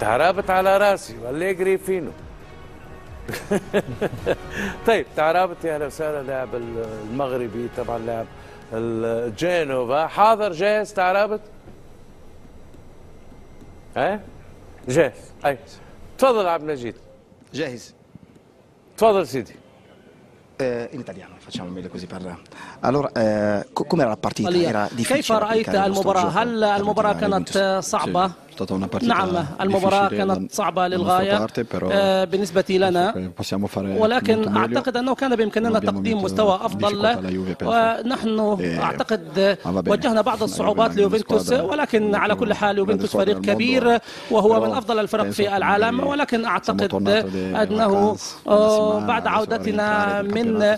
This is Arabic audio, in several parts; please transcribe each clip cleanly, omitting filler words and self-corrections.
تعرابت على راسي ولا يجري فينه. طيب تعرابت يا اهلا وسهلا. لاعب المغربي طبعا لاعب الجينوفا حاضر جاهز تعرابت؟ جاهز. اي تفضل عبد المجيد. جاهز. تفضل سيدي. In italiano facciamo meglio così parla. Allora, com'era la partita? Era difficile. كيف رأيت المباراة؟ هل المباراة كانت صعبة؟ نعم المباراة كانت صعبة للغاية بالنسبة لنا، ولكن أعتقد أنه كان بإمكاننا تقديم مستوى أفضل، ونحن أعتقد واجهنا بعض الصعوبات ليوفنتوس، ولكن على كل حال يوفنتوس فريق كبير وهو من أفضل الفرق في العالم، ولكن أعتقد أنه بعد عودتنا من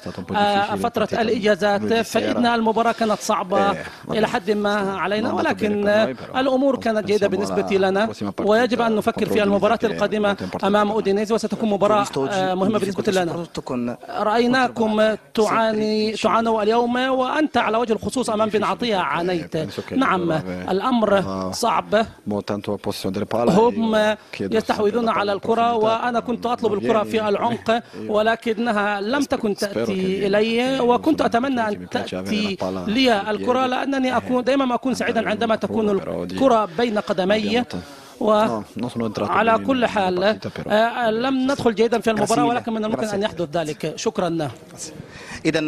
فترة الإجازات فإن المباراة كانت صعبة إلى حد ما علينا، ولكن الأمور كانت جيدة بالنسبة لنا، ويجب أن نفكر في المباراة القادمة أمام أودينيزي، وستكون مباراة مهمة بالنسبة لنا. رأيناكم تعانوا اليوم، وأنت على وجه الخصوص أمام بن عطية عانيت. نعم الأمر صعب، هم يستحوذون على الكرة وأنا كنت أطلب الكرة في العمق ولكنها لم تكن تأتي إلي، وكنت أتمنى أن تأتي لي الكرة لأنني دائما أكون سعيدا عندما تكون الكرة بين قدمي. وعلى كل حال لم ندخل جيدا في المباراة، ولكن من الممكن أن يحدث ذلك. شكرا. إذا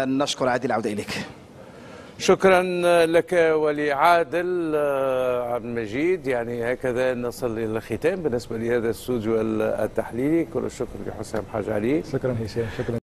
نشكر عادل، العودة إليك. شكرا لك ولعادل عبد المجيد. يعني هكذا نصل إلى الختام بالنسبة لهذا الاستوديو التحليلي. كل الشكر لحسام حاج علي. شكرا هشام. شكرا.